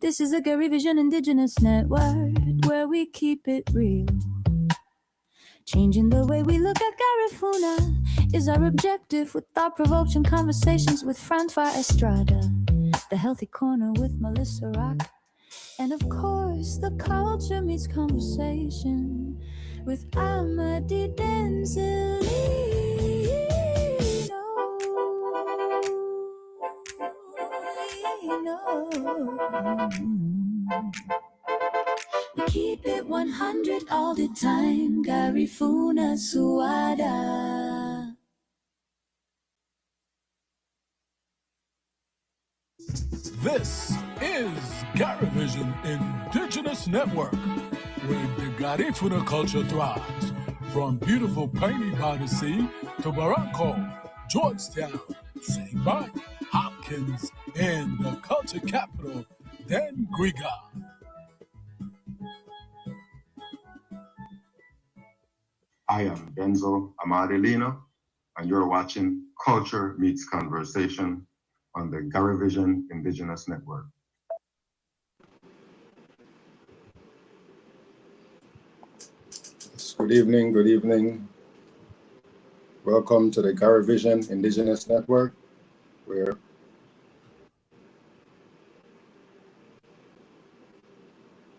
This is the Gary Vision Indigenous Network, where we keep it real. Changing the way we look at Garifuna is our objective, with thought-provoking conversations with Francois Estrada, the Healthy Corner with Melissa Rock, and of course, the Culture Meets Conversation with Amadi Denzilino. We keep it 100 all the time, Garifuna Suada. This is GariVision Indigenous Network, where the Garifuna culture thrives. From beautiful Piney by the Sea to Barranco, Georgetown, St. Mike, Hopkins, and the culture capital, Dangriga. I am Denzel Amadilino, and you're watching Culture Meets Conversation on the GariVision Indigenous Network. Good evening, good evening. Welcome to the GariVision Indigenous Network.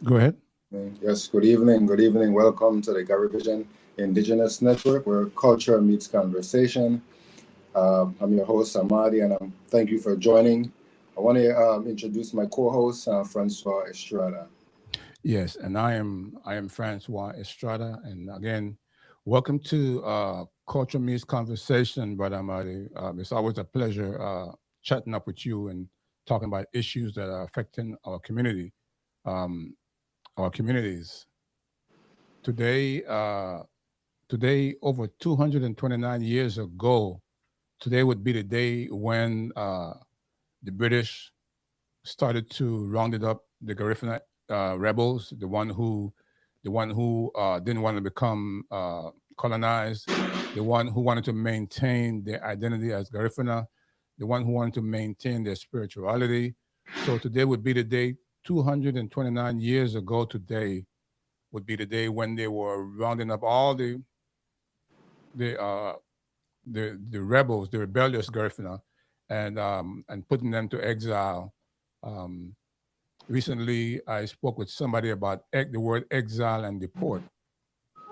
Go ahead. Yes, good evening, good evening. Welcome to the GariVision Indigenous Network, where culture meets conversation. I'm your host, Amadi, and thank you for joining. I want to introduce my co-host, Francois Estrada. Yes, and I am Francois Estrada, and again, welcome to Culture Meets Conversation, Brother Amadi. It's always a pleasure chatting up with you and talking about issues that are affecting our community, our communities. Today, over 229 years ago, today would be the day when the British started to round up the Garifuna rebels, the one who didn't want to become colonized, the one who wanted to maintain their identity as Garifuna, the one who wanted to maintain their spirituality. So today would be the day, 229 years ago today, would be the day when they were rounding up all the rebels, the rebellious Garifuna, and putting them to exile. Recently, I spoke with somebody about the word exile and deport.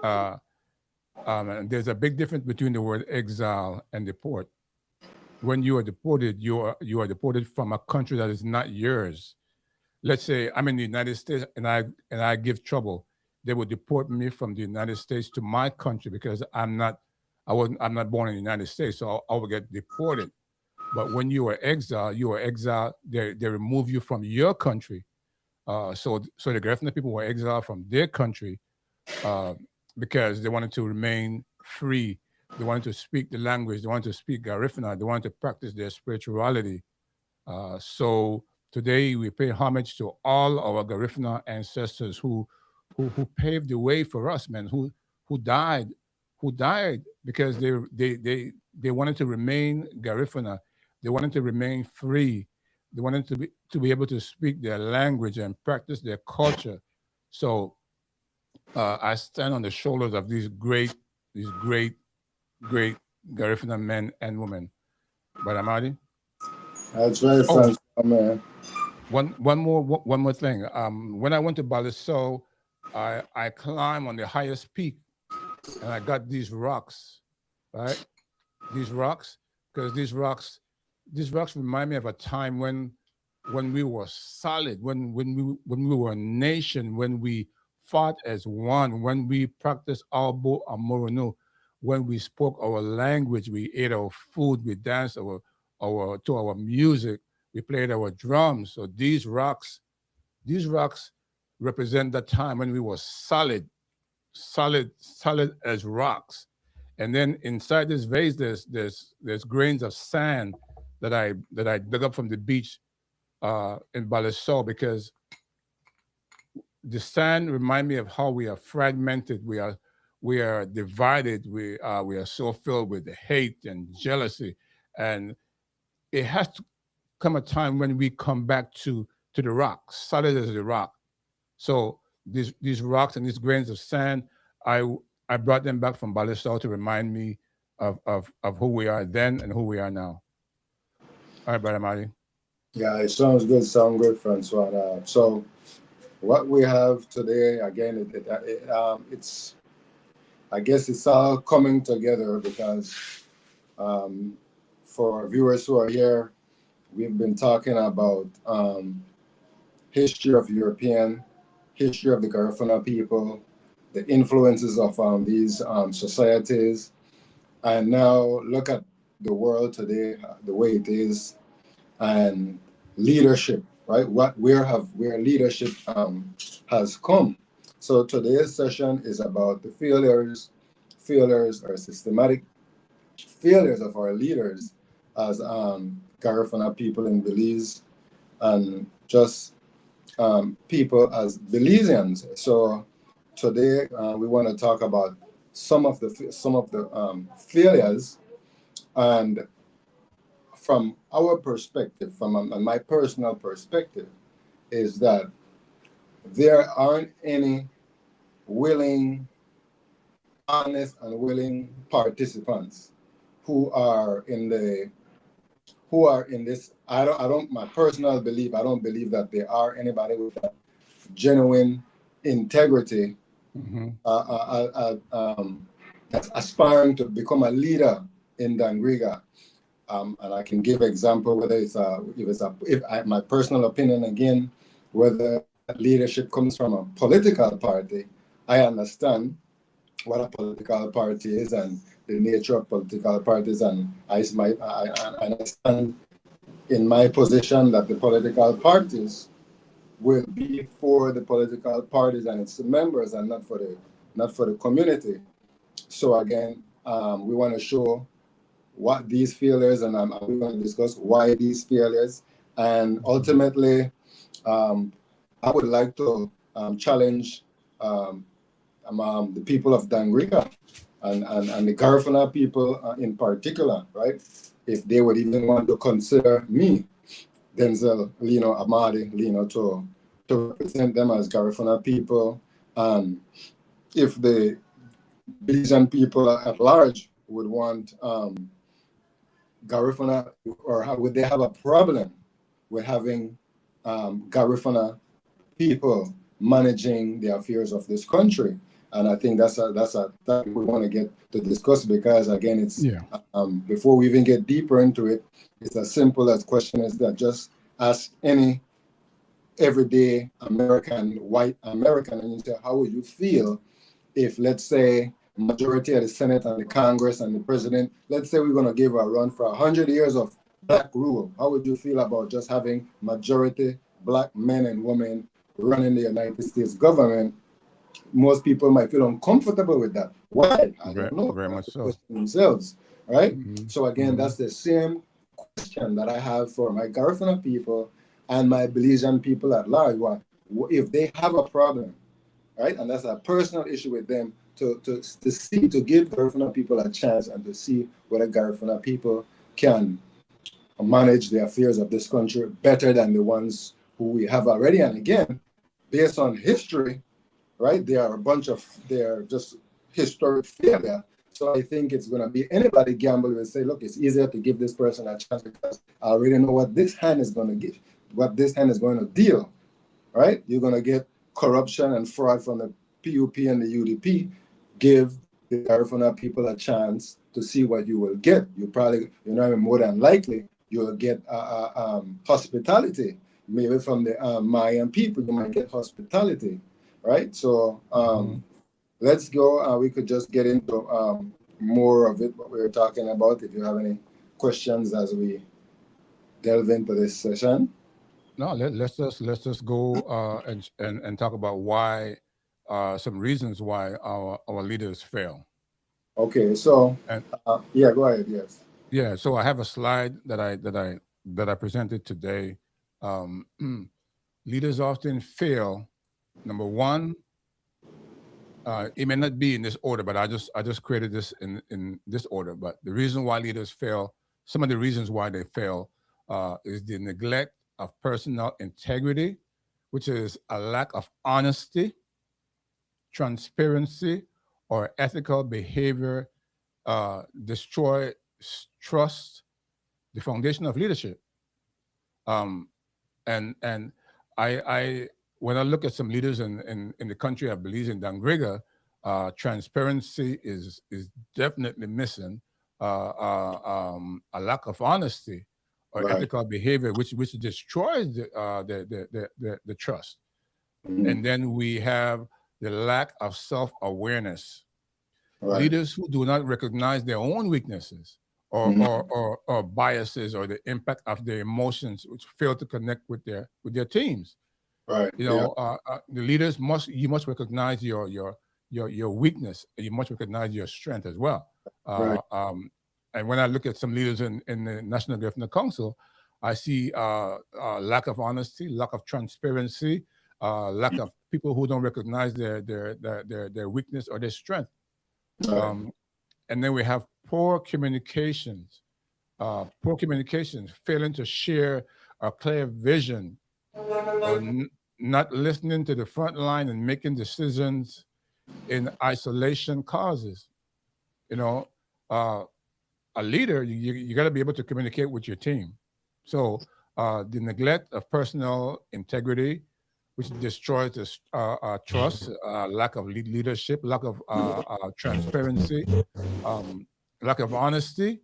And there's a big difference between the word exile and deport. When you are deported, you are deported from a country that is not yours. Let's say I'm in the United States and I give trouble. They would deport me from the United States to my country because I'm not born in the United States, so I will get deported. But when you are exiled, they remove you from your country. So the Garifuna people were exiled from their country because they wanted to remain free. They wanted to speak the language. They wanted to speak Garifuna. They wanted to practice their spirituality. So today we pay homage to all our Garifuna ancestors who paved the way for us, man, who died because they wanted to remain Garifuna. They wanted to remain free. They wanted to be able to speak their language and practice their culture. So I stand on the shoulders of these great Garifuna men and women. But Amadi? That's right, Francois, man. One more thing. When I went to Baliso, I climbed on the highest peak, and I got these rocks, right? These rocks, because these rocks remind me of a time when we were solid, when we were a nation, when we fought as one, when we practiced Albo Amoronu, when we spoke our language, we ate our food, we danced to our music, we played our drums. So these rocks represent the time when we were solid as rocks. And then inside this vase, there's grains of sand that I dug up from the beach in Balisol, because the sand remind me of how we are fragmented, we are divided, we are so filled with hate and jealousy, and it has to come a time when we come back to the rock, solid as the rock. So these rocks and these grains of sand, I brought them back from Balisol to remind me of who we are then and who we are now. All right, Brother Marty. Yeah, it sounds good, Francois. So what we have today, again, it's, I guess it's all coming together because for viewers who are here, we've been talking about history of history of the Garifuna people, the influences of these societies, and now look at the world today, the way it is, and leadership, right? Where leadership has come. So today's session is about the failures or systematic failures of our leaders as Garifuna people in Belize, and just people as Belizeans. So today we want to talk about some of the failures, and from our perspective, from my personal perspective, is that there aren't any honest and willing participants who are in this. My personal belief, I don't believe that there are anybody with that genuine integrity, that's aspiring to become a leader in Dangriga. And I can give example, whether my personal opinion again, whether leadership comes from a political party. I understand what a political party is and the nature of political parties, and I understand in my position that the political parties will be for the political parties and its members, and not for the community. So again, we want to show what these failures, and we're going to discuss why these failures, and ultimately, I would like to challenge the people of Dangriga and the Garifuna people in particular, right? If they would even want to consider me, Denzel, Amadi, to represent them as Garifuna people, if the Belizean people at large would want Garifuna, or would they have a problem with having Garifuna people managing the affairs of this country? And I think that we want to get to discuss, because again, it's before we even get deeper into it, it's as simple as question is that just ask any everyday white American, and you say, how would you feel if, let's say, majority of the Senate and the Congress and the president, let's say we're going to give a run for 100 years of black rule. How would you feel about just having majority black men and women running the United States government? Most people might feel uncomfortable with that. Why? I don't know. Very much so. Themselves, right? So again, that's the same question that I have for my Garifuna people and my Belizean people at large. What if they have a problem, right? And that's a personal issue with them, to give Garifuna people a chance and to see whether Garifuna people can manage the affairs of this country better than the ones who we have already. And again, based on history, right, they're just historic failure. So I think it's going to be anybody gamble and say, look, it's easier to give this person a chance because I already know what this hand is going to give, what this hand is going to deal, right? You're going to get corruption and fraud from the PUP and the UDP. Give the Garifuna people a chance to see what you will get. More than likely, you'll get hospitality. Maybe from the Mayan people, you might get hospitality, right? So let's go. We could just get into more of it, what we were talking about. If you have any questions as we delve into this session. No, let's just go and talk about why some reasons why our leaders fail. Okay, so And yeah, go ahead. Yes. yeah, so I have a slide that I presented today. Um, leaders often fail. Number one, it may not be in this order, but I just created this in this order. But the reason why leaders fail, some of the reasons why they fail, is the neglect of personal integrity, which is a lack of honesty, transparency, or ethical behavior, destroy trust, the foundation of leadership. Um, and I when I look at some leaders in the country, I believe in Dangriga, transparency is definitely missing. A lack of honesty or Right. ethical behavior, which destroys the trust. Mhm. And then we have the lack of self-awareness. Right. Leaders who do not recognize their own weaknesses or, Mhm. or biases or the impact of their emotions, which fail to connect with their teams. Right. You Yeah. know, the leaders must recognize your weakness. And you must recognize your strength as well. Right. And when I look at some leaders in the National Government Council, I see lack of honesty, lack of transparency, lack of people who don't recognize their weakness or their strength. Right. And then we have poor communications, failing to share a clear vision, or not listening to the front line and making decisions in isolation causes. You know, uh, a leader, you got to be able to communicate with your team. So the neglect of personal integrity, which destroys this trust, lack of leadership, lack of transparency, um, lack of honesty,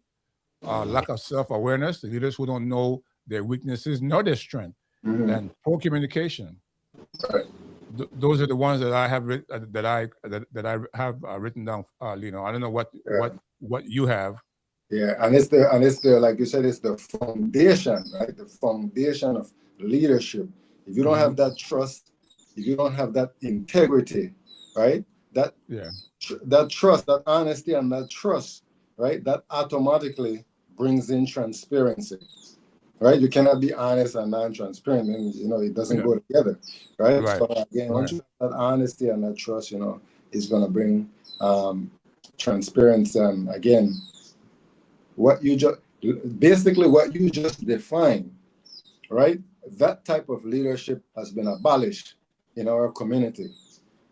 lack of self-awareness, the leaders who don't know their weaknesses nor their strength, Mhm. and poor communication. Right. Those are the ones that I have that I have written down. Lino, I don't know Yeah. what you have. Yeah, and it's the like you said, it's the foundation, right? The foundation of leadership. If you don't Hmm. have that trust, if you don't have that integrity, right? That Yeah, that trust, that honesty, and that trust, right? That automatically brings in transparency, right? You cannot be honest and non-transparent, and it doesn't yeah, go together, right? right, So again, once right. you have that honesty and that trust, is going to bring um, transparency. And again, what you just basically what you just defined, right? That type of leadership has been abolished in our community,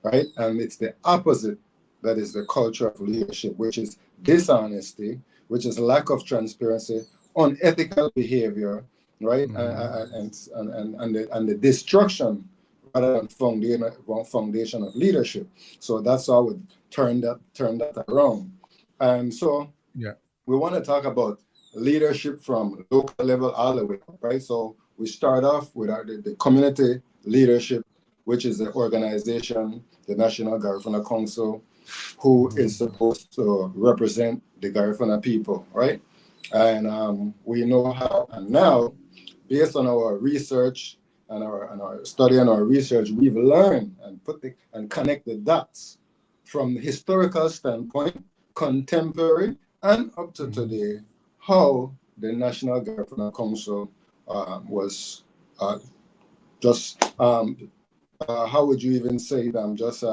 right? And it's the opposite that is the culture of leadership, which is dishonesty, which is lack of transparency, unethical behavior, right? Hmm. And the destruction rather than foundation of leadership. So that's how we turn that around. And so Yeah. we want to talk about leadership from local level all the way up, right? So we start off with the community leadership, which is the organization, the National Garifuna Council, who is supposed to represent the Garifuna people, right? And we know how, and now, based on our research and our study and our research, we've learned and connect the dots from the historical standpoint, contemporary, and up to Hmm. today, how the National Garifuna Council was just how would you even say it? Just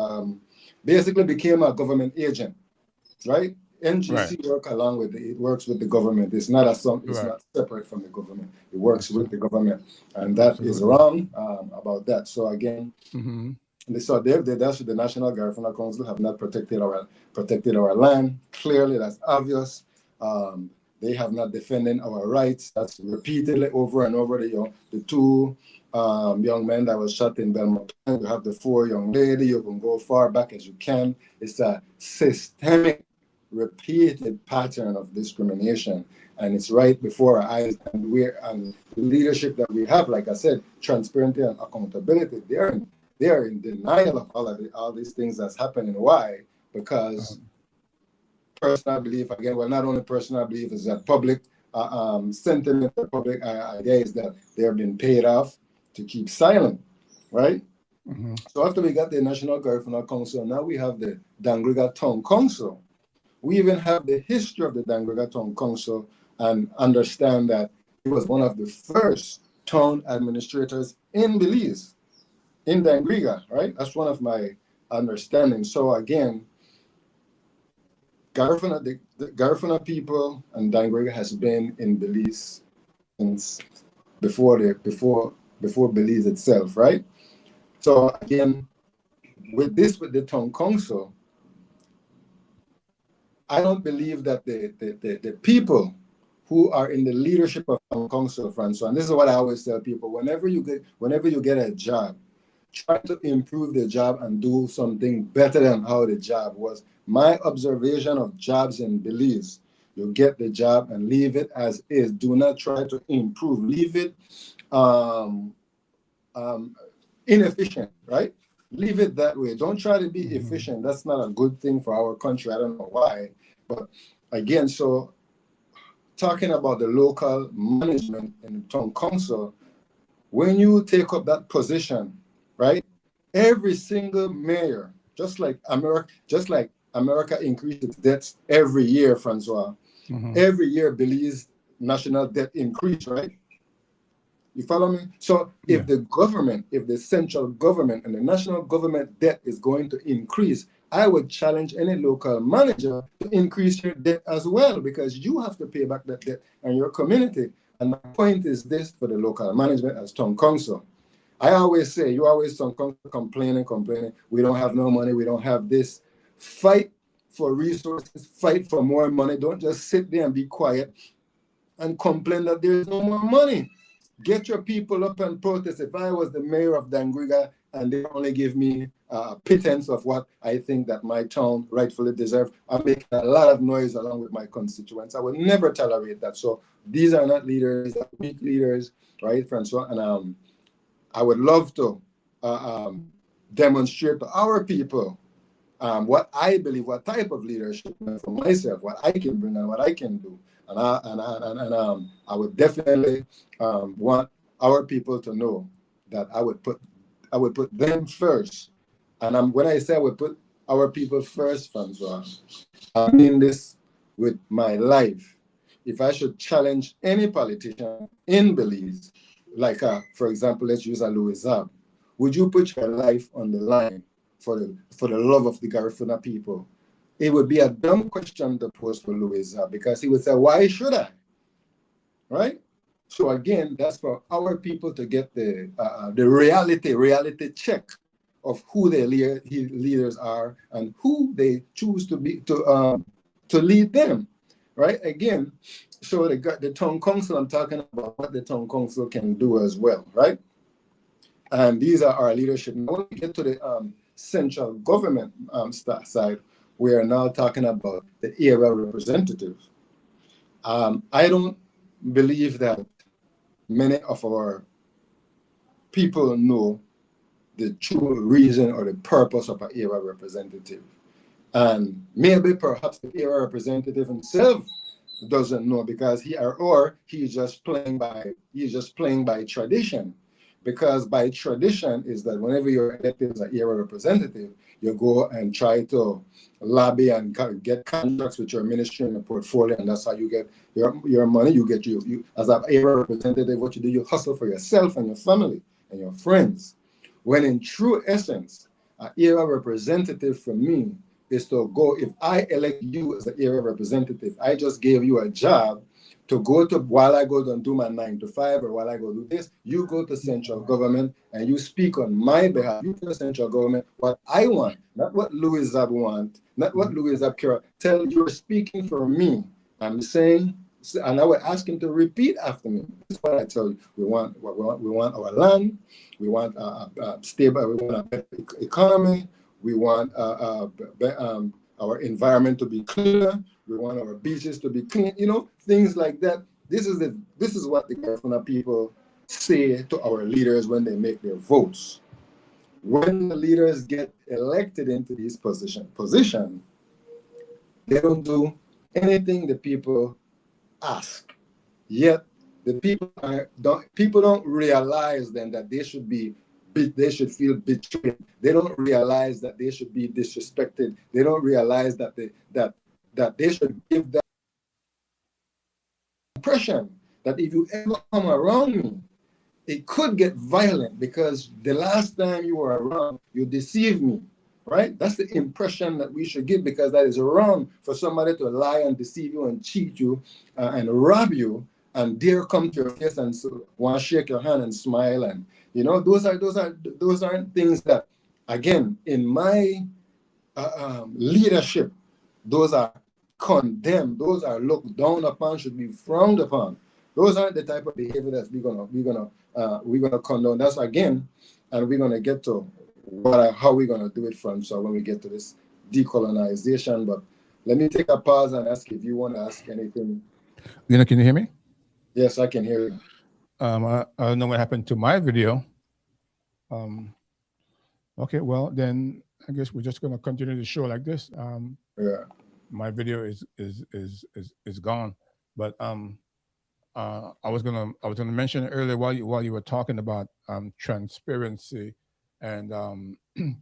basically became a government agent, right? Right, NGC works with the government. It's not it's right. not separate from the government. It works with Absolutely, the government, and that is absolutely. wrong about that. So again, Hmm. so that's the National Garifuna Council have not protected our land. Clearly, that's obvious. Um, they have not defended our rights. That's repeatedly over and over. The two young men that was shot in Belmont. You have the 4 young lady. You can go far back as you can. It's a systemic, repeated pattern of discrimination, and it's right before our eyes. And the leadership that we have, like I said, transparency and accountability. They are in denial of all these things that's happening. Why? Because personal belief, again, well, not only personal belief, is that public sentiment, the public idea is that they're being paid off, to keep silent, right? Mm-hmm. So after we got the National Garifuna Council, now we have the Dangriga Town Council. We even have the history of the Dangriga Town Council and understand that it was one of the first town administrators in Belize, in Dangriga, right? That's one of my understandings. So again, Garifuna, the Garifuna people and Dangriga has been in Belize since before Belize itself, right? So again, with the town council, I don't believe that the people who are in the leadership of town council, Francois, and this is what I always tell people: whenever you get a job, try to improve the job and do something better than how the job was. My observation of jobs in Belize: you get the job and leave it as is. Do not try to improve. Leave it inefficient, right? Leave it that way. Don't try to be efficient. That's not a good thing for our country. I don't know why. But again, so talking about the local management in the town council, when you take up that position, right? Every single mayor, just like America increased its debts every year, Francois. Mm-hmm. Every year, Belize national debt increased, right? You follow me? So if the government, if the central government and the national government debt is going to increase, I would challenge any local manager to increase your debt as well, because you have to pay back that debt and your community. And my point is this for the local management as town council. I always say, you always town council complaining, we don't have no money, we don't have this. Fight for resources, fight for more money. Don't just sit there and be quiet and complain that there is no more money. Get your people up and protest. If I was the mayor of Dangriga and they only give me a pittance of what I think that my town rightfully deserves, I'm making a lot of noise along with my constituents. I would never tolerate that. So these are not leaders, they're weak leaders, right, Francois? And I would love to demonstrate to our people what I believe, what type of leadership for myself, what I can bring and what I can do. And I would definitely want our people to know that I would put them first. And when I say I would put our people first, Francois, I mean this with my life. If I should challenge any politician in Belize, like for example, let's use a Louis Zab, would you put your life on the line for the love of the Garifuna people? It would be a dumb question to pose for Louis Zab, because he would say, why should I? Right? So again, that's for our people to get the reality check of who their leaders are and who they choose to be to lead them. Right? Again, so the town council, I'm talking about what the town council can do as well, right? And these are our leadership. Now, when we get to the central government side, we are now talking about the area representative. I don't believe that many of our people know the true reason or the purpose of an area representative. And maybe perhaps the area representative himself doesn't know, because he's just playing by tradition. Because by tradition is that whenever you're elected as an area representative, you go and try to lobby and get contracts with your ministry and your portfolio, and that's how you get your money. You as an area representative, what you do, you hustle for yourself and your family and your friends. When in true essence, an area representative for me is to go, if I elect you as an area representative, I just gave you a job to go to, while I go and do my 9 to 5, or while I go do this, you go to central government and you speak on my behalf. You tell central government what I want, not what Louis Zab want, not what Louis Zab care. Tell you're speaking for me. I'm saying, and I would ask him to repeat after me. This is what I tell you. We want our land. We want a stable. We want a better economy. We want our environment to be cleaner. We want our beaches to be clean. Things like that. This is what the Garifuna people say to our leaders when they make their votes. When the leaders get elected into these position, they don't do anything the people ask. Yet people don't realize then that they should feel betrayed. They don't realize that they should be disrespected. They don't realize that they should give that impression that if you ever come around me, it could get violent because the last time you were around, you deceived me, right? That's the impression that we should give, because that is wrong for somebody to lie and deceive you and cheat you and rob you and dare come to your face and want to shake your hand and smile. And, those aren't things that, again, in my leadership, those are condemned. Those are looked down upon, should be frowned upon. Those aren't the type of behavior that we're gonna condone. That's again, and we're gonna get to how we're gonna do it from. So when we get to this decolonization, but let me take a pause and ask if you want to ask anything. Can you hear me? Yes, I can hear you. I don't know what happened to my video. Okay, well then I guess we're just gonna continue the show like this. Yeah. My video is gone, but I was gonna mention earlier while you were talking about transparency and and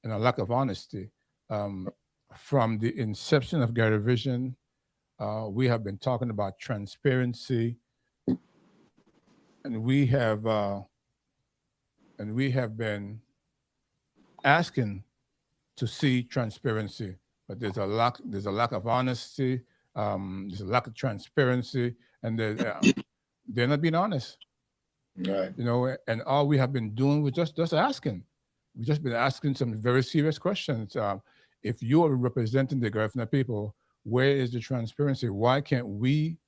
a lack of honesty. From the inception of Gary Vision, we have been talking about transparency, and we have been asking to see transparency, but there's a lack of honesty. There's a lack of transparency, and they're not being honest. Right. And all we have been doing was just asking. We've just been asking some very serious questions. If you are representing the Garifuna people, where is the transparency? Why can't we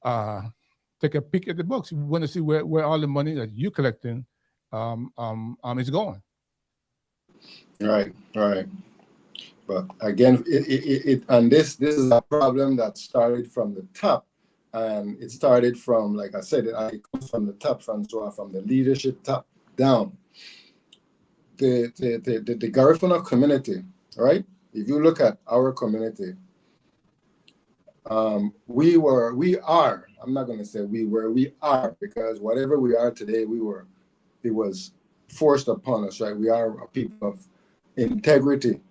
take a peek at the books? We want to see where all the money that you're collecting is going. Right. But again, this is a problem that started from the top, and it started from, like I said, it comes from the top, from the leadership top down. The Garifuna community, right? If you look at our community, we are. I'm not going to say we are, because whatever we are today, it was forced upon us, right? We are a people of integrity.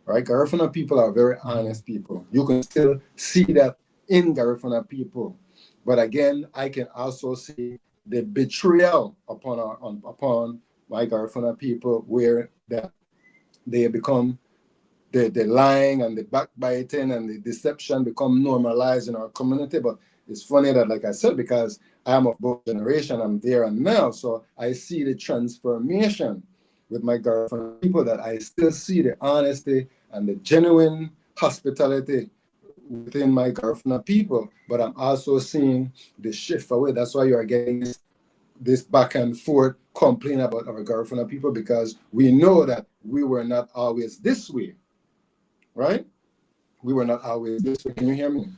Right, Garifuna people are very honest people. You can still see that in Garifuna people, but again, I can also see the betrayal upon my Garifuna people, where that they become the lying and the backbiting and the deception become normalized in our community. But it's funny that, like I said, because I am of both generation, I'm there and now, so I see the transformation with my Garifuna people, that I still see the honesty and the genuine hospitality within my Garifuna people, but I'm also seeing the shift away. That's why you are getting this back and forth complaint about our Garifuna people, because we know that we were not always this way, right? We were not always this way. Can you hear me?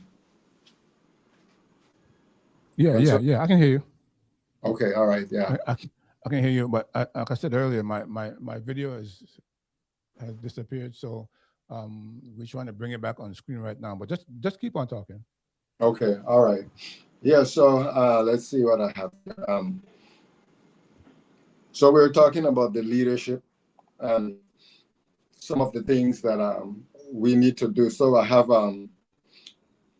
Yeah, I can hear you. Okay, all right, yeah. I can hear you, but like I said earlier, my video has disappeared, so we're trying to bring it back on screen right now. But just keep on talking. Okay, all right. Yeah, so let's see what I have. So we're talking about the leadership and some of the things that we need to do. So I have I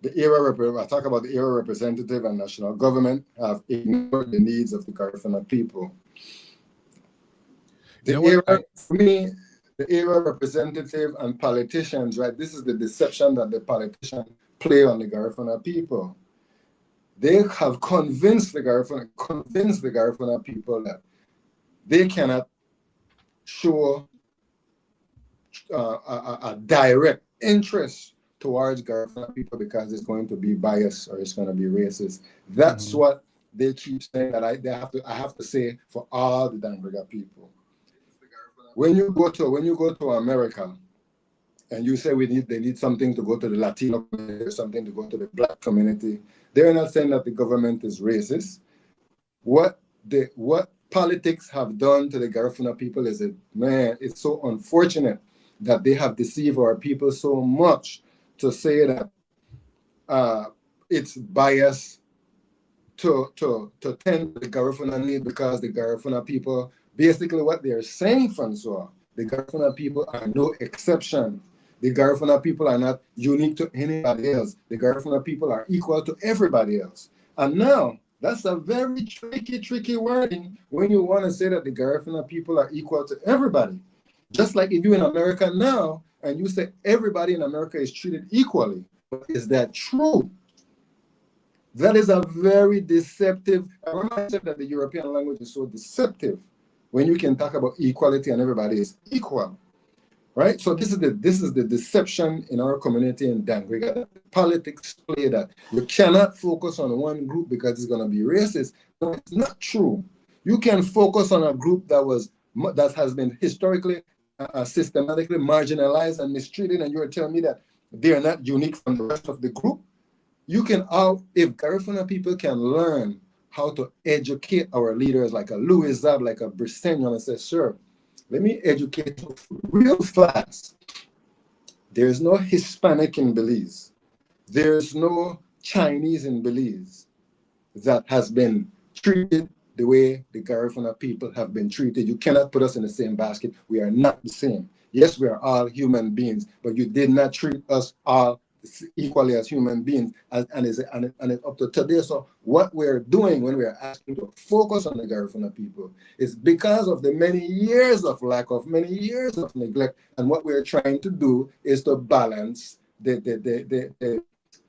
talk about the era representative and national government have ignored the needs of the Garifuna people. For me, the era representative and politicians, right? This is the deception that the politicians play on the Garifuna people. They have convinced the Garifuna people that they cannot show a direct interest towards Garifuna people because it's going to be biased or it's going to be racist. That's what they keep saying, that I have to say for all the Danbriga people. When you go to America and you say they need something to go to the Latino community or something to go to the Black community, they're not saying that the government is racist. What politics have done to the Garifuna people is it's so unfortunate that they have deceived our people so much to say that it's bias to tend to the Garifuna need, because the Garifuna people, basically what they're saying, Francois, the Garifuna people are no exception. The Garifuna people are not unique to anybody else. The Garifuna people are equal to everybody else. And now, that's a very tricky wording when you want to say that the Garifuna people are equal to everybody. Just like if you're in America now and you say everybody in America is treated equally, is that true? That is a very deceptive. I remember I said that the European language is so deceptive when you can talk about equality and everybody is equal, right? So this is the deception in our community in Dangriga. Politics play that. You cannot focus on one group because it's going to be racist. No, it's not true. You can focus on a group that has been historically, systematically marginalized and mistreated, and you're telling me that they are not unique from the rest of the group. You can, if Garifuna people can learn how to educate our leaders, like a Louis Zab, like a Briseño, and say, sir, let me educate you real fast. There's no Hispanic in Belize. There's no Chinese in Belize that has been treated the way the Garifuna people have been treated. You cannot put us in the same basket. We are not the same. Yes, we are all human beings, but you did not treat us all equally as human beings, and it's up to today. So what we're doing when we're asking to focus on the Garifuna people is because of the many years of neglect, and what we're trying to do is to balance the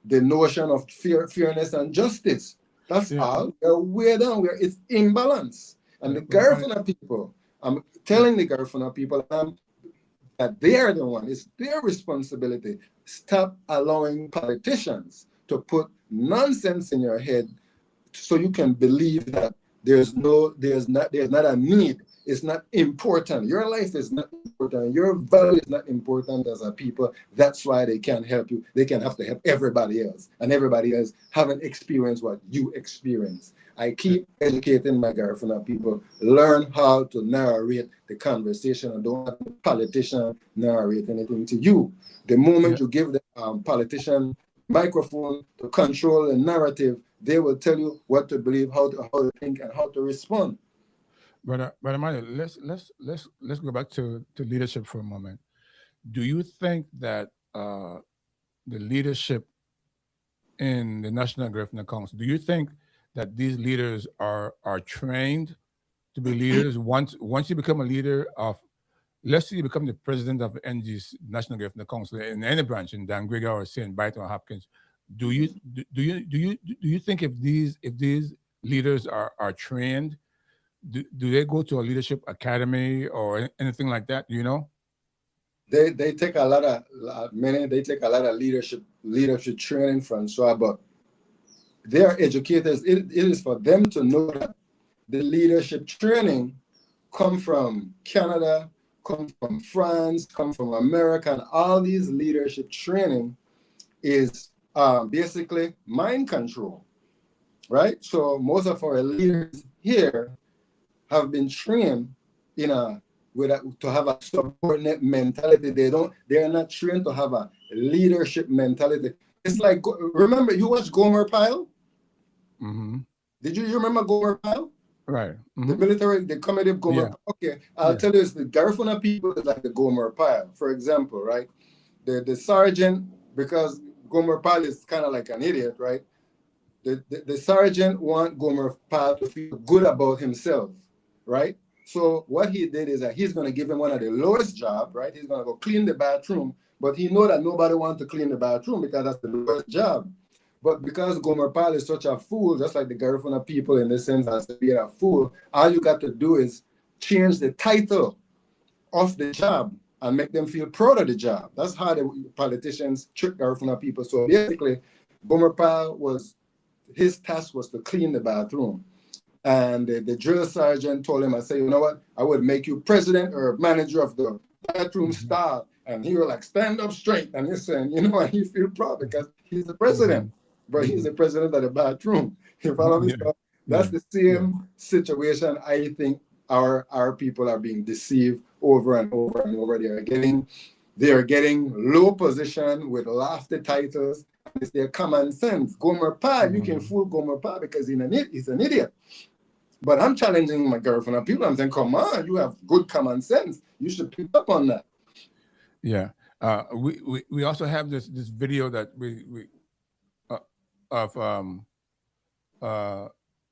notion of fairness and justice. That's all. We're down. It's imbalance. And the Garifuna people, I'm telling the Garifuna people that they are the one. It's their responsibility. Stop allowing politicians to put nonsense in your head so you can believe that there's not a need. It's not important. Your life is not important. Your value is not important as a people. That's why they can't help you. They can have to help everybody else, and everybody else haven't experienced what you experience. I keep educating my Garifuna people. Learn how to narrate the conversation, and don't have the politician narrate anything to you. The moment you give the politician microphone to control the narrative, they will tell you what to believe, how to think, and how to respond. But Mario, let's go back to leadership for a moment. Do you think that the leadership in the National Garifuna Council, do you think that these leaders are trained to be leaders? Once you become a leader of, let's say you become the president of NG's National Garifuna Council in any branch in Dangriga or St. Vital or Hopkins, do you think if these leaders are trained, do they go to a leadership academy or anything like that? Do you know? They take a lot of leadership training, Francois, but they are educators. It is for them to know that the leadership training come from Canada, come from France, come from America, and all these leadership training is basically mind control, right? So most of our leaders here have been trained to have a subordinate mentality. They are not trained to have a leadership mentality. It's like, remember, you watched Gomer Pyle? Mm-hmm. Did you remember Gomer Pyle? Right. Mm-hmm. The military, the comedy of Gomer. Yeah. Okay, I'll tell you, the Garifuna people is like the Gomer Pyle. For example, right? The sergeant, because Gomer Pyle is kind of like an idiot, right? The sergeant want Gomer Pyle to feel good about himself, right? So what he did is that he's going to give him one of the lowest job, right? He's going to go clean the bathroom, but he know that nobody wants to clean the bathroom because that's the lowest job. But because Gomer Pyle is such a fool, just like the Garifuna people in the sense as being a fool, all you got to do is change the title of the job and make them feel proud of the job. That's how the politicians trick Garifuna people. So basically, Gomer Pyle his task was to clean the bathroom. And the drill sergeant told him, I said, you know what? I would make you president or manager of the bathroom staff. And he was like, stand up straight. And he's saying, you know, and he feel proud because he's the president. But he's the president of the bathroom. You follow me? So that's the same situation. I think our people are being deceived over and over and over. They are getting low position with lofty titles, It's their common sense. Gomer Pyle, you can fool Gomer Pyle because he's an idiot. But I'm challenging my girlfriend and people. I'm saying, come on, you have good common sense. You should pick up on that. Yeah. We also have this video that we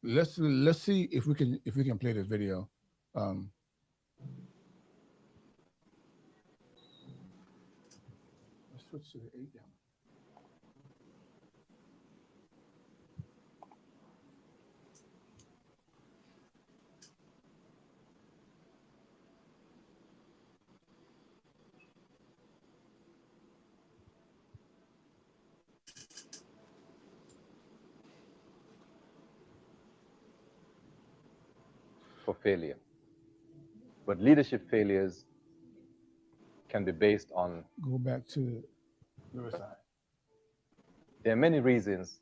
let's see if we can play this video. Let's switch to the 8 down. For failure. But leadership failures can be based on... Go back to the other side. There are many reasons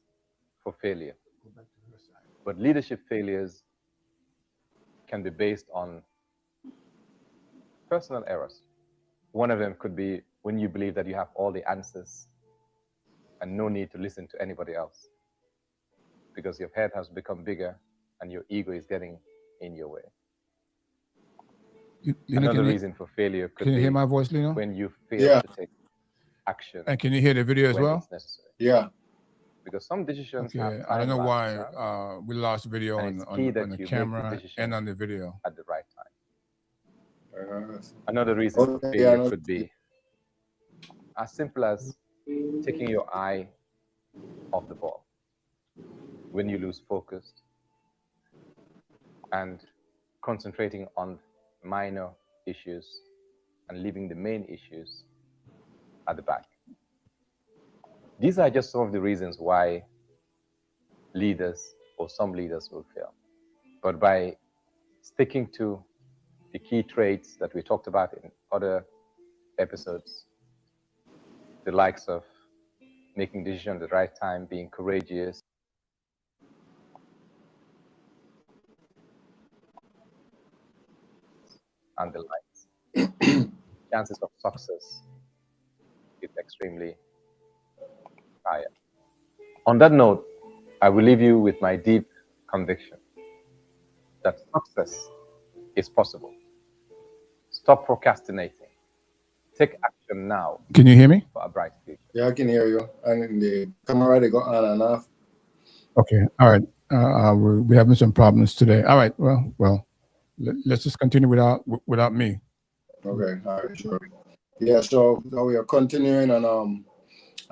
for failure. Go back to the other side. But leadership failures can be based on personal errors. One of them could be when you believe that you have all the answers and no need to listen to anybody else because your head has become bigger and your ego is getting in your way. Another reason for failure could be... Can you hear my voice, Lino? When you fail to take action. And can you hear the video as well? Yeah. Because some decisions have I don't know why we lost video on the camera and on the video. At the right time. Another reason for failure could be as simple as taking your eye off the ball when you lose focus and concentrating on minor issues and leaving the main issues at the back. These are just some of the reasons why leaders or some leaders will fail. But by sticking to the key traits that we talked about in other episodes, the likes of making decisions at the right time, being courageous, and the likes, chances of success is extremely higher. On that note, I will leave you with my deep conviction that success is possible. Stop procrastinating. Take action now. Can you hear me? For a bright future. Yeah, I can hear you. And the camera, they go on and off. Okay. All right. We're having some problems today. All right. Well. Let's just continue without me. Okay. All right. Sure. Yeah. So we are continuing, and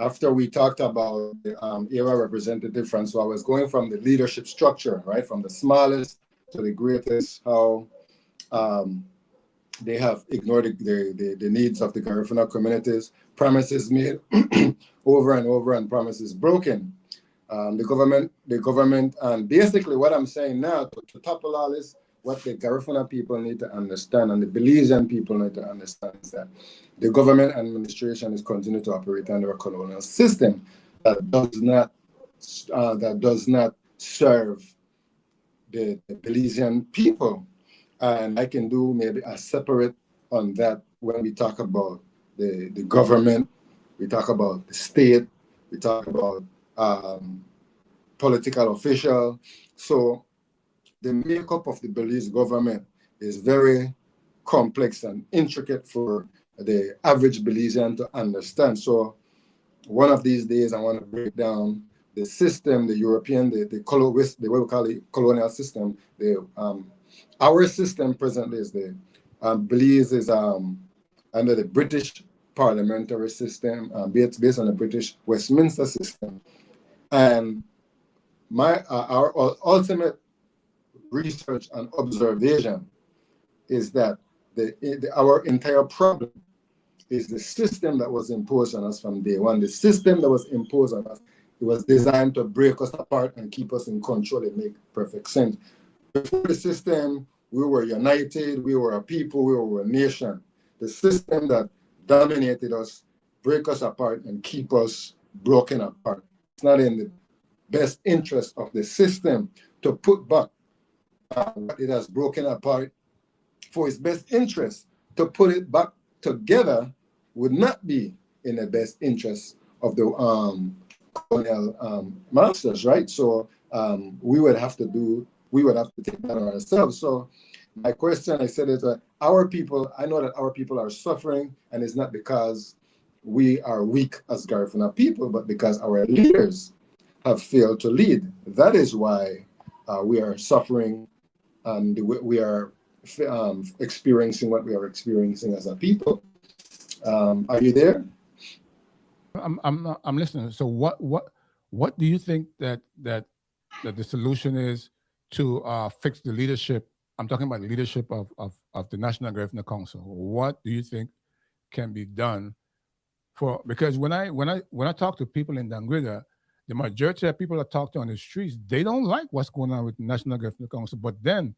after we talked about the era representative Francois was going from the leadership structure, right, from the smallest to the greatest, how they have ignored the needs of the Garifuna communities, promises made over and over, and promises broken. The government, and basically what I'm saying now to topple all this. What the Garifuna people need to understand and the Belizean people need to understand is that the government administration is continuing to operate under a colonial system that does not serve the Belizean people. And I can do maybe a separate on that when we talk about the government, we talk about the state, we talk about political official. So the makeup of the Belize government is very complex and intricate for the average Belizean to understand. So one of these days, I want to break down the system, the European, the way we call it colonial system. Our system presently is Belize is under the British parliamentary system, based on the British Westminster system. And our ultimate research and observation is that our entire problem is the system that was imposed on us from day one. The system that was imposed on us, it was designed to break us apart and keep us in control. It makes perfect sense. Before the system, we were united, we were a people, we were a nation. The system that dominated us, break us apart and keep us broken apart. It's not in the best interest of the system to put back what it has broken apart. For its best interest to put it back together would not be in the best interest of the colonial masters, right? So we would have to take that on ourselves. So my question, I said it, our people, I know that our people are suffering, and it's not because we are weak as Garifuna people, but because our leaders have failed to lead. That is why we are suffering, and we are experiencing what we are experiencing as a people. Are you there? I'm listening. So what do you think that the solution is to fix the leadership? I'm talking about the leadership of the National Garifuna Council. What do you think can be done because when I talk to people in Dangriga, the majority of people I talk to on the streets, they don't like what's going on with the National Garifuna Council, but then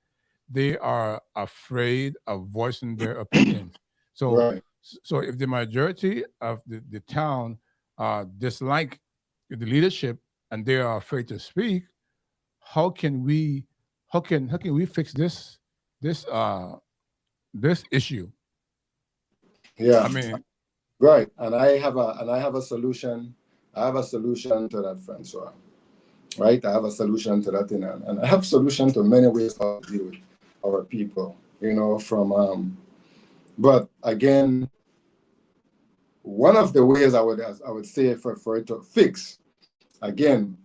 they are afraid of voicing their opinions. So Right. so if the majority of the town dislike the leadership and they are afraid to speak, how can we fix this issue? Yeah. I mean, Right. And I have a solution. I have a solution to that, Francois. Right? I have a solution to that, and I have a solution to many ways how to deal with our people, from but again, one of the ways I would say for it to fix, again,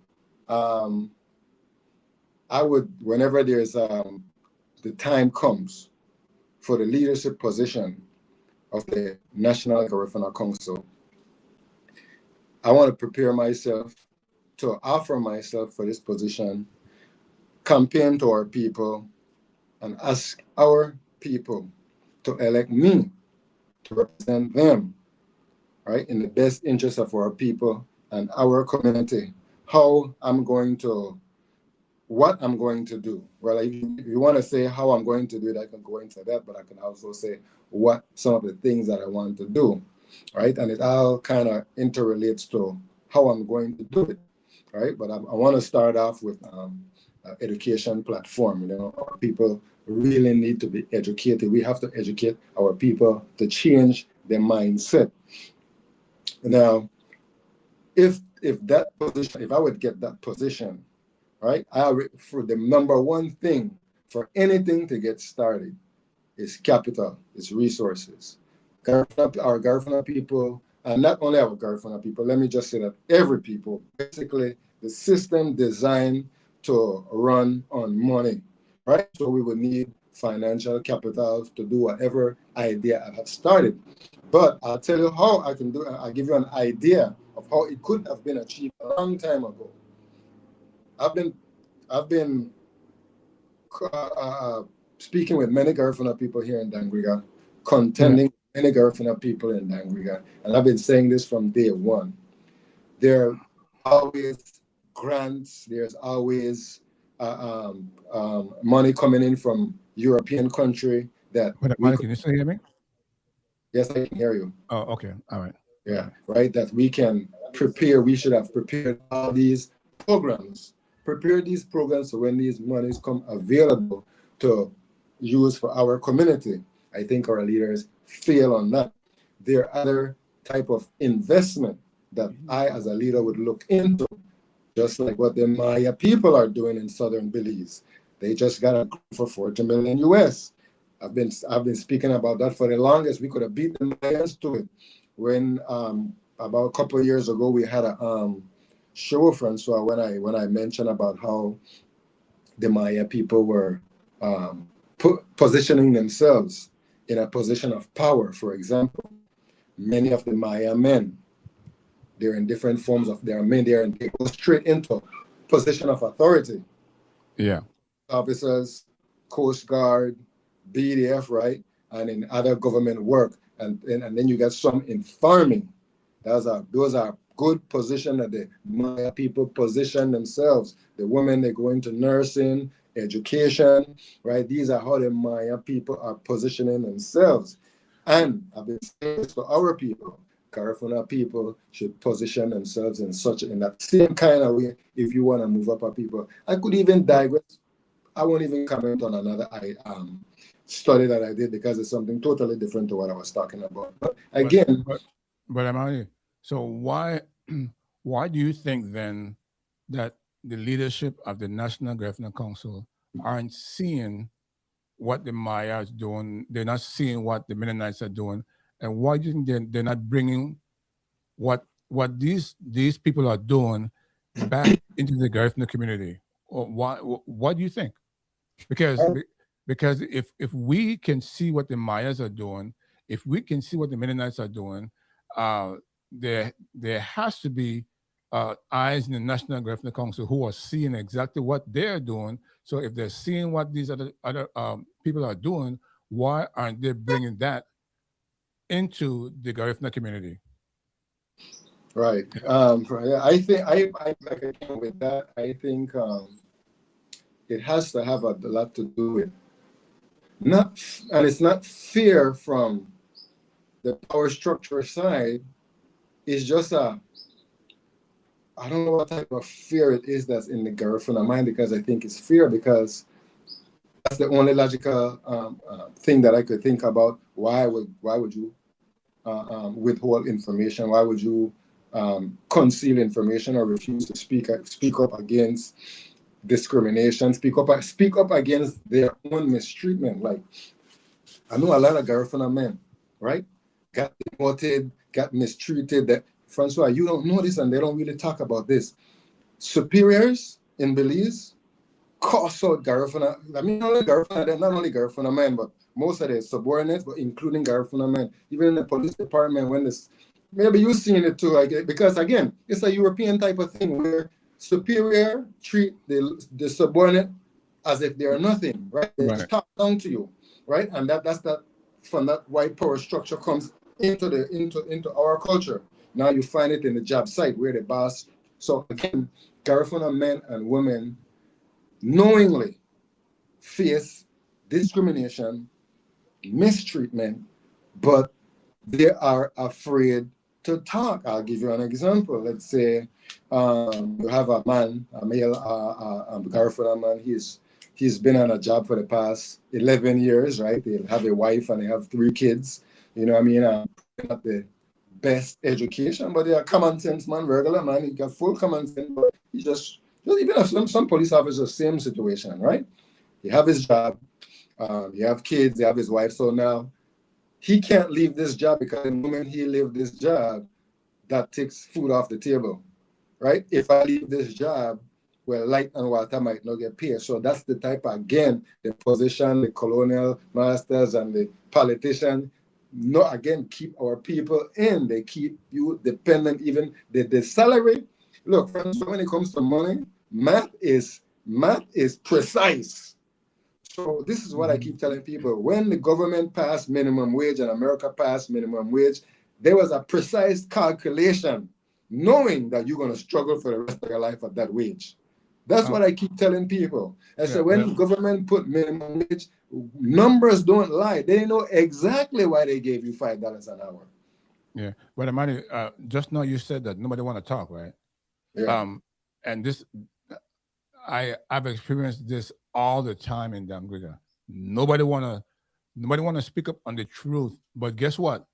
I would, whenever there's the time comes for the leadership position of the National Garifuna Council, I want to prepare myself to offer myself for this position, campaign to our people, and ask our people to elect me to represent them, right, in the best interest of our people and our community. What I'm going to do. Well, if you want to say how I'm going to do it, I can go into that, but I can also say what some of the things that I want to do, right? And it all kind of interrelates to how I'm going to do it, right? But I want to start off with education platform. Our people really need to be educated. We have to educate our people to change their mindset. Now, if that position, if I would get that position, right, for the number one thing for anything to get started is capital, is resources. Our Garifuna people, and not only our Garifuna people, let me just say that every people, basically the system designed to run on money, right? So we would need financial capital to do whatever idea I have started. But I'll tell you how I can do it. I'll give you an idea of how it could have been achieved a long time ago. I've been speaking with many Garifuna people here in Dangriga, contending with many Garifuna people in Dangriga, and I've been saying this from day one. There are always grants. There's always money coming in from European country that. can you still hear me? Yes, I can hear you. Oh, okay, all right. Yeah, right. That we can prepare. We should have prepared all these programs. Prepare these programs so when these monies come available to use for our community. I think our leaders fail on that. There are other type of investment that I, as a leader, would look into, just like what the Maya people are doing in southern Belize. They just got a grant for $40 million US. I've been speaking about that for the longest. We could have beat the Mayans to it. When about a couple of years ago, we had a show, Francois, when I mentioned about how the Maya people were positioning themselves in a position of power. For example, many of the Maya men, they're in different forms of their men. They go straight into position of authority. Yeah. Officers, Coast Guard, BDF, right? And in other government work. And then you get some in farming. Those are good position that the Maya people position themselves. The women, they go into nursing, education, right? These are how the Maya people are positioning themselves. And I've been saying this for our people. Garifuna people should position themselves in that same kind of way if you want to move up our people. I could even digress. I won't even comment on another study that I did because it's something totally different to what I was talking about. But again, but Amani, so why why do you think then that the leadership of the National Garifuna Council aren't seeing what the Maya is doing? They're not seeing what the Mennonites are doing, and why do you think they're not bringing what these people are doing back into the Garifuna community? Or what do you think? Because if we can see what the Mayas are doing, if we can see what the Mennonites are doing, there has to be eyes in the National Garifuna Council who are seeing exactly what they're doing. So if they're seeing what these other people are doing, why aren't they bringing that into the Garifuna community? Right. I think I like again with that. I think it has to have a lot to do with and it's not fear from the power structure side. It's just I don't know what type of fear it is that's in the Garifuna mind, because I think it's fear, because that's the only logical thing that I could think about. Why would you withhold information? Why would you conceal information or refuse to speak up against discrimination? Speak up against their own mistreatment. Like, I know a lot of Garifuna men, right? Got demoted, got mistreated. That Francois, you don't know this, and they don't really talk about this. Superiors in Belize cost out Garifuna. I mean, not only Garifuna men, but most of their subordinates, but including Garifuna men. Even in the police department, when this, maybe you've seen it too, because again, it's a European type of thing where superior treat the subordinate as if they are nothing, right? They just talk down to you, right? And that's that from that white power structure comes into our culture. Now you find it in the job site where the boss. So again, Garifuna men and women knowingly face discrimination, mistreatment, but they are afraid to talk. I'll give you an example. Let's say you have a man, a male Garifuna man. He's been on a job for the past 11 years, right? They have a wife and they have 3 kids. You know what I mean? Not the best education, but they're a common sense man, regular man. He got full common sense, but he just even if some police officers, same situation, right? He have his job, he have kids, he have his wife. So now he can't leave this job, because the moment he leaves this job, that takes food off the table, right? If I leave this job, well, light and water might not get paid. So that's the type, again, the position, the colonial masters and the politician, keep our people in. They keep you dependent, even the salary. Look, friends, when it comes to money, math is precise. So this is what I keep telling people. When the government passed minimum wage and America passed minimum wage, there was a precise calculation, knowing that you're going to struggle for the rest of your life at that wage. That's what I keep telling people. I said, when government put minimum wage, numbers don't lie. They know exactly why they gave you $5 an hour. Yeah, but Amadi, just now you said that nobody want to talk, right? Yeah. And this, I've experienced this all the time in Damgriga. Nobody wanna speak up on the truth. But guess what?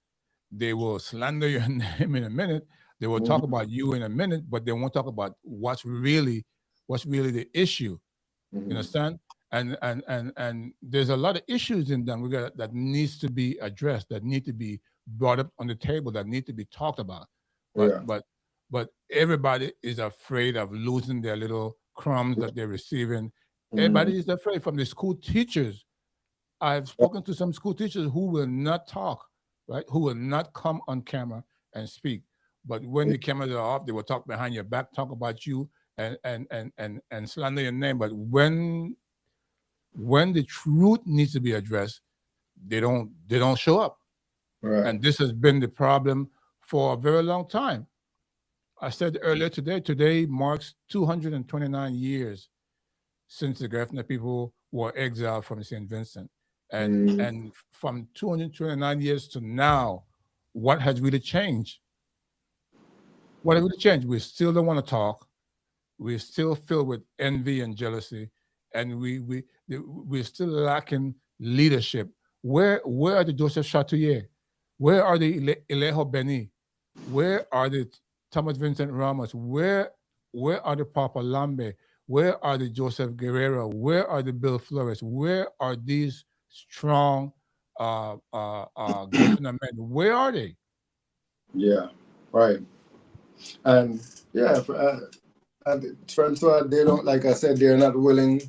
They will slander your name in a minute. They will talk about you in a minute, but they won't talk about what's really the issue. You understand? And there's a lot of issues in Damgriga that needs to be addressed, that need to be brought up on the table, that need to be talked about. But everybody is afraid of losing their little crumbs that they're receiving. Everybody is afraid, from the school teachers. I've spoken to some school teachers who will not talk, right? Who will not come on camera and speak. But when the cameras are off, they will talk behind your back, talk about you and slander your name. But when the truth needs to be addressed, they don't show up. Right. And this has been the problem for a very long time. I said earlier today marks 229 years since the Garifuna people were exiled from St. Vincent. And from 229 years to now, what has really changed? What has really changed? We still don't want to talk. We're still filled with envy and jealousy. And we're still lacking leadership. Where are the Joseph Chatouillet? Where are the Elejo Beni? Where are the Thomas Vincent Ramos? Where are the Papa Lambe? Where are the Joseph Guerrero? Where are the Bill Flores? Where are these strong Garifuna men? Where are they? Yeah, right. And yeah, and Francois, they don't, like I said, they're not willing.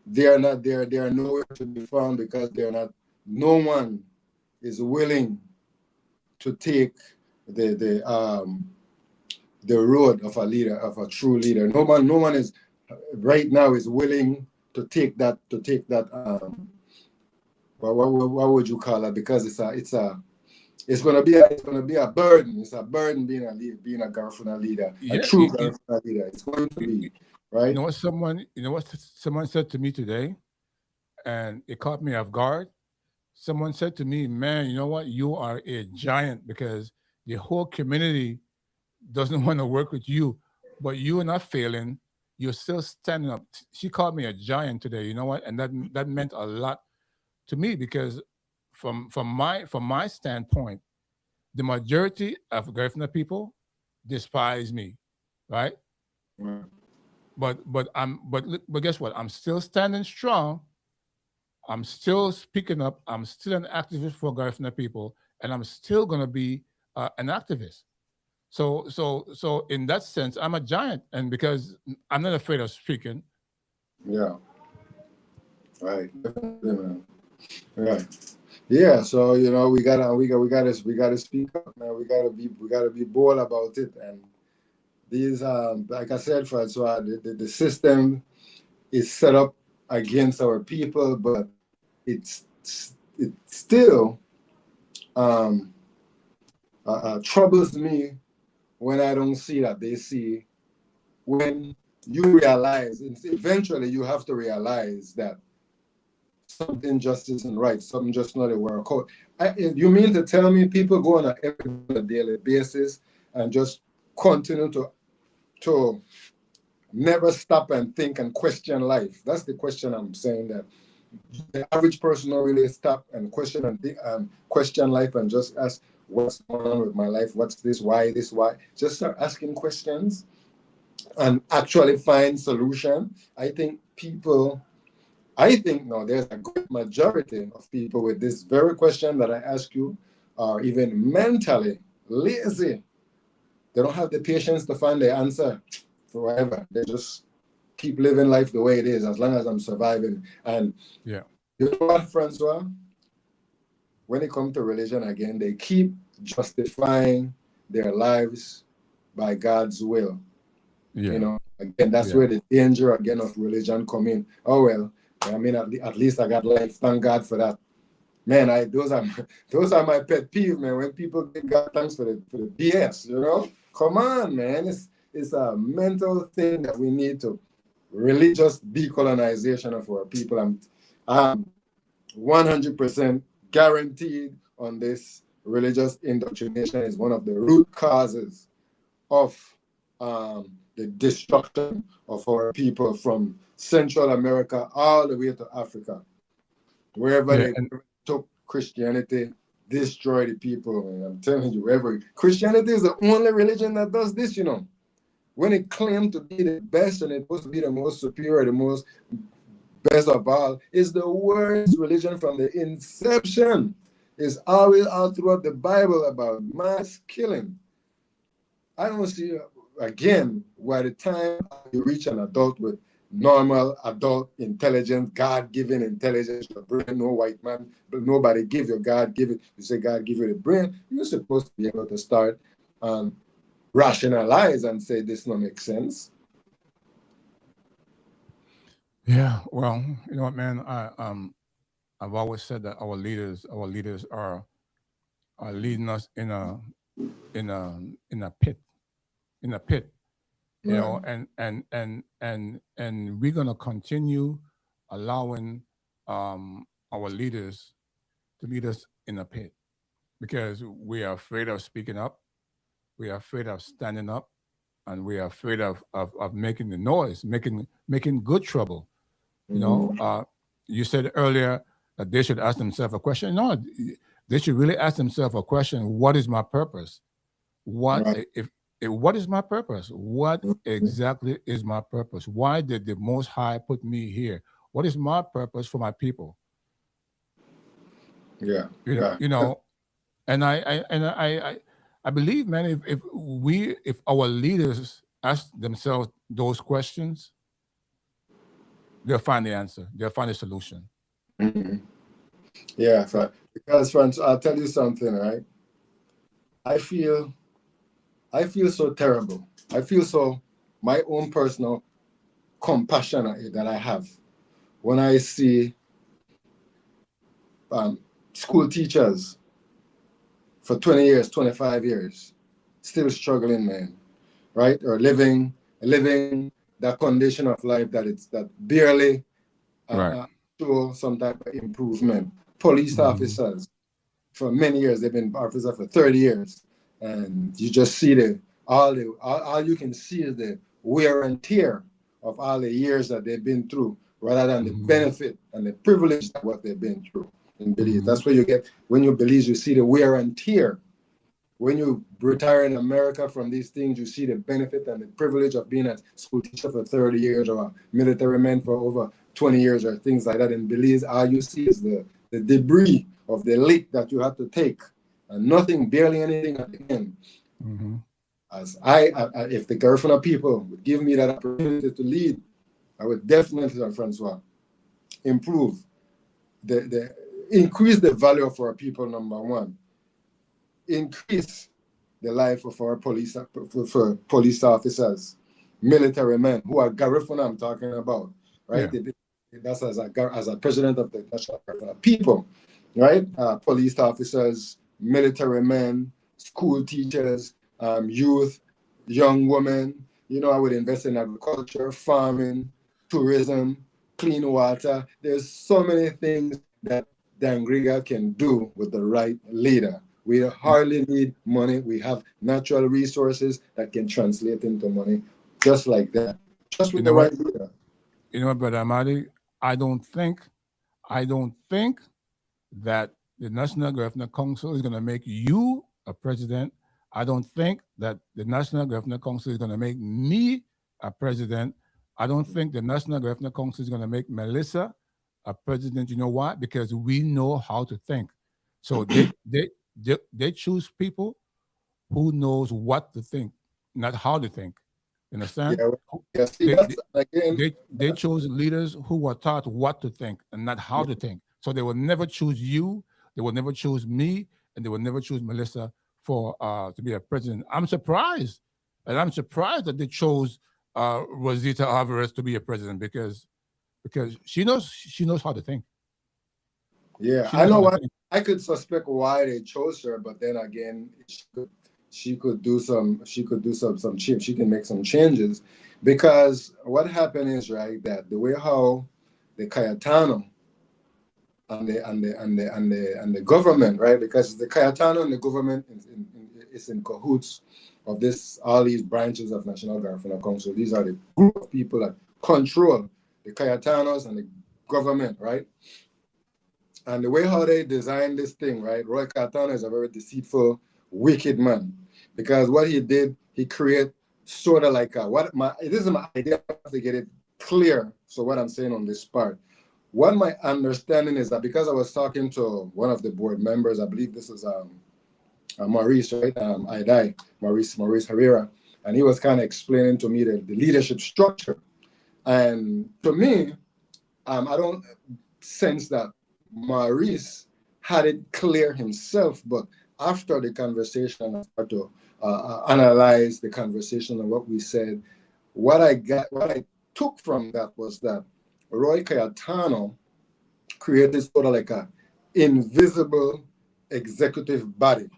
They are not there. They are nowhere to be found because they're not. No one is willing to take the road of a leader, of a true leader. No one is right now is willing to take that. What would you call it? Because it's gonna be a burden. It's a burden being a Garifuna leader, a true Garifuna leader. It's going to be, right? You know what someone said to me today, and it caught me off guard. Someone said to me, "Man, you know what? You are a giant because the whole community doesn't want to work with you, but you are not failing. You're still standing up." She called me a giant today. You know what? And that meant a lot to me because from my standpoint, the majority of Garifuna people despise me, right? Mm. But guess what? I'm still standing strong. I'm still speaking up. I'm still an activist for Garifuna people, and I'm still gonna be an activist. So in that sense, I'm a giant, and because I'm not afraid of speaking. Yeah. Right. Definitely, man. Right. Yeah. So we gotta speak up, man. We gotta be bold about it. And these like I said, Francois, the system is set up against our people, but it still troubles me when I don't see that. They see when you realize, eventually you have to realize that something just isn't right, something just not a work out. You mean to tell me people go on a daily basis and just continue to never stop and think and question life? That's the question I'm saying, that the average person don't really stop and question and think, question life and just ask, what's going on with my life? What's this? Why this? Why? Just start asking questions and actually find solution. I think no, there's a great majority of people with this very question that I ask you are even mentally lazy. They don't have the patience to find the answer forever. They just keep living life the way it is, as long as I'm surviving. And yeah, you know what, Francois? When it comes to religion again, they keep justifying their lives by God's will. yeah. Again, that's where the danger again of religion come in. Oh well, I mean, at least I got life. Thank God for that. Man, those are my pet peeve, man. When people give God thanks for the BS, come on, man. It's a mental thing that we need to religious decolonization of our people. I'm 100% guaranteed on this. Religious indoctrination is one of the root causes of the destruction of our people from Central America all the way to Africa. Wherever they took Christianity, destroy the people. And I'm telling you, Christianity is the only religion that does this, When it claimed to be the best and it was to be the most superior, the most best of all, is the worst religion from the inception. It's always all throughout the Bible about mass killing. I don't see, again, by the time you reach an adult with normal adult intelligence, God-given intelligence, your brain, no white man, but nobody give you God, give it. You say God give you the brain, you're supposed to be able to start rationalize and say this don't make sense. Yeah, well, you know what, man, I've always said that our leaders are leading us in a pit, you know, and we're gonna continue allowing our leaders to lead us in a pit because we are afraid of speaking up, we are afraid of standing up, and we are afraid of making the noise, making good trouble. You know, you said earlier that they should ask themselves a question. No, they should really ask themselves a question: what is my purpose? What what is my purpose? What exactly is my purpose? Why did the Most High put me here? What is my purpose for my people? Yeah. You know, and I believe, man, if our leaders ask themselves those questions, they'll find the answer. They'll find a solution. Mhm. Yeah, because friends, I'll tell you something, right? I feel so terrible. I feel so my own personal compassion that I have when I see school teachers for 20 years, 25 years, still struggling, man, right? Or living that condition of life that barely Right. show some type of improvement. Police Mhm. officers, for many years, they've been officers for 30 years, and you just see all you can see is the wear and tear of all the years that they've been through, rather than the benefit and the privilege of what they've been through in Belize. That's what you get when you Belize. You see the wear and tear. When you retire in America from these things, you see the benefit and the privilege of being a school teacher for 30 years or a military man for over 20 years or things like that. In Belize, all you see is the debris of the leak that you have to take, and nothing, barely anything at the end. As if the Garifuna people would give me that opportunity to lead, I would definitely, Francois, improve increase the value of our people, number one. Increase the life of our police officers, military men who are Garifuna I'm talking about, right? Yeah. That's as a president of the National Garifuna people, right? Police officers, military men, school teachers, youth, young women. You know, I would invest in agriculture, farming, tourism, clean water. There's so many things that Dangriga can do with the right leader. We hardly need money. We have natural resources that can translate into money, just like that. Just with the right leader. You know what, Brother Amadi? I don't think that the National Garifuna Council is going to make you a president. I don't think that the National Garifuna Council is going to make me a president. I don't think the National Garifuna Council is going to make Melissa a president. You know why? Because we know how to think. So they choose people who knows what to think, not how to think. You understand? Yeah, see, They chose leaders who were taught what to think and not how to think. So they will never choose you, they will never choose me, and they will never choose Melissa for to be a president. I'm surprised, and I'm surprised that they chose Rosita Alvarez to be a president because she knows how to think. Yeah, I know what I could suspect why they chose her, but then again, she could do some change. She can make some changes, because what happened is, right, that the way how the Cayetano and the government, right, because the Cayetano and the government is in cahoots of all these branches of National Garifuna Council. These are the group of people that control the Cayetanos and the government, right? And the way how they designed this thing, right? Roy Cayetano is a very deceitful, wicked man, because what he did, he created sort of like this is my idea to get it clear. So what I'm saying on this part, what my understanding is that, because I was talking to one of the board members, I believe this is Maurice, right? Maurice Herrera, and he was kind of explaining to me the leadership structure. And to me, I don't sense that Maurice had it clear himself, but after the conversation, I started to analyze the conversation and what we said. What I took from that was that Roy Cayetano created sort of like a invisible executive body,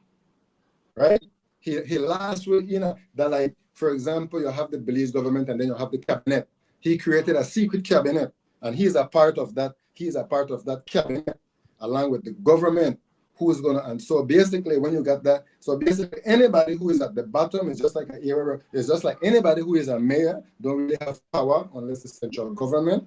right? He last week, that, like, for example, you have the Belize government and then you have the cabinet. He created a secret cabinet, and he's a part of that. He's a part of that cabinet, along with the government, who's gonna. And so basically, when you got that, so basically anybody who is at the bottom is just like it's just like anybody who is a mayor don't really have power unless the central government.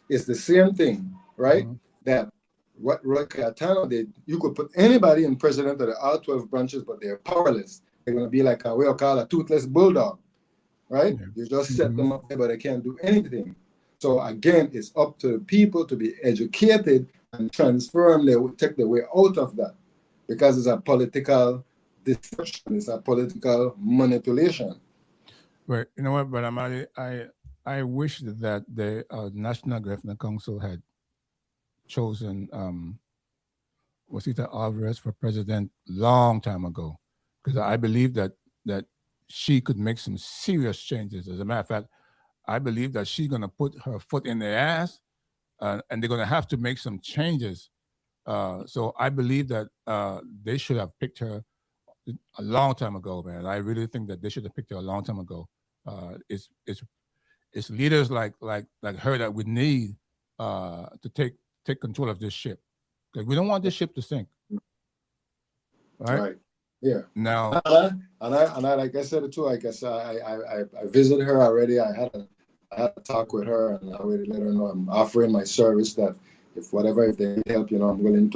It's the same thing, right? That what Roy Cayetano did, you could put anybody in president of the all 12 branches, but they're powerless. they're going to be like we'll call a toothless bulldog, right? Yeah. You just set them up there, but they can't do anything. So again, it's up to the people to be educated and transform, take the way out of that, because it's a political deception, it's a political manipulation. Right. You know what, but I wish that the National Government Council had chosen Rosita Alvarez for president long time ago, because I believe that she could make some serious changes. As a matter of fact, I believe that she's going to put her foot in their ass, and they're going to have to make some changes. So I believe that they should have picked her a long time ago, man. I really think that they should have picked her a long time ago. It's leaders like her that we need to take control of this ship, because we don't want this ship to sink. Right? Yeah. Now, and I like I said it too. Like I said, I visited her already. I had a talk with her, and I already let her know I'm offering my service. That if they need help, I'm willing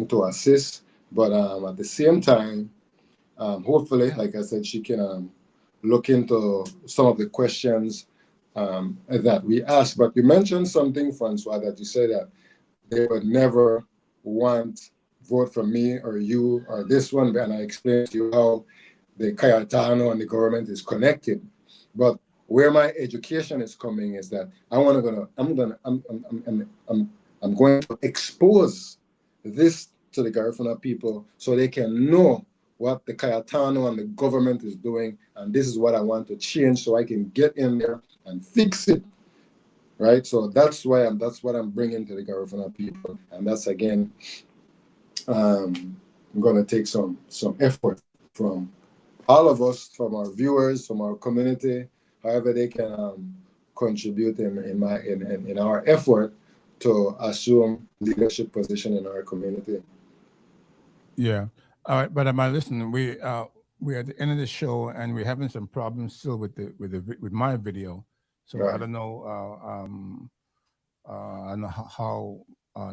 to assist. But at the same time, hopefully, like I said, she can look into some of the questions that we asked. But you mentioned something, Francois, that you said that they would never vote for me or you or this one, and I explained to you how the Cayetano and the government is connected. But where my education is coming is that I'm going to expose this to the Garifuna people so they can know what the Cayetano and the government is doing, and this is what I want to change so I can get in there and fix it. Right? So that's what I'm bringing to the Garifuna people, and that's again. I'm going to take some effort from all of us, from our viewers, from our community, however they can contribute in our effort to assume leadership position in our community. Yeah. All right, but listen, we're at the end of the show, and we're having some problems still with my video. So right. I don't know. I don't know how.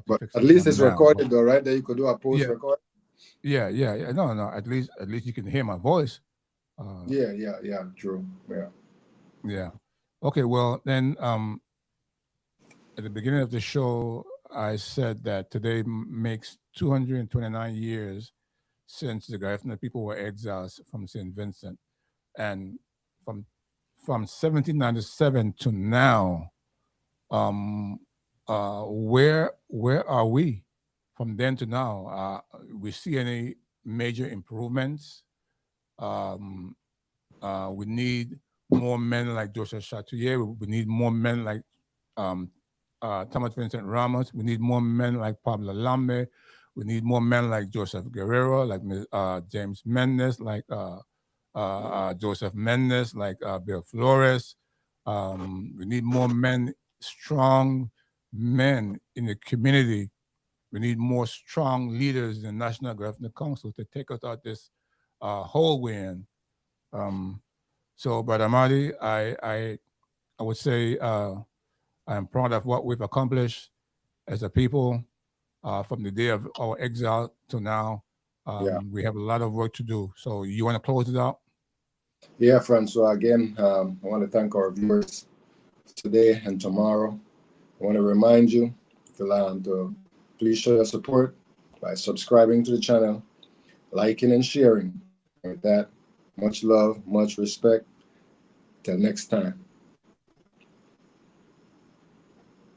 But at least it's recorded, though, right? That you could do a post record. Yeah. No. At least you can hear my voice. Yeah. True. Yeah. Okay. Well, then, at the beginning of the show, I said that today makes 229 years since the Garifuna people were exiled from St. Vincent, and from 1797 to now, where are we from then to now? We see any major improvements? We need more men like Joseph Chatouillet. We need more men like Thomas Vincent Ramos. We need more men like Pablo Lambe. We need more men like Joseph Guerrero, like James Mendes, like Joseph Mendes, like Bill Flores. We need more men, strong men in the community. We need more strong leaders in the National Garifuna Council to take us out this hole we're in. So, Brother Amadi, I would say I'm proud of what we've accomplished as a people from the day of our exile to now. We have a lot of work to do. So you want to close it out? Yeah, Francois, again, I want to thank our viewers today and tomorrow. I want to remind you to please show your support by subscribing to the channel, liking and sharing. With that, much love, much respect. Till next time.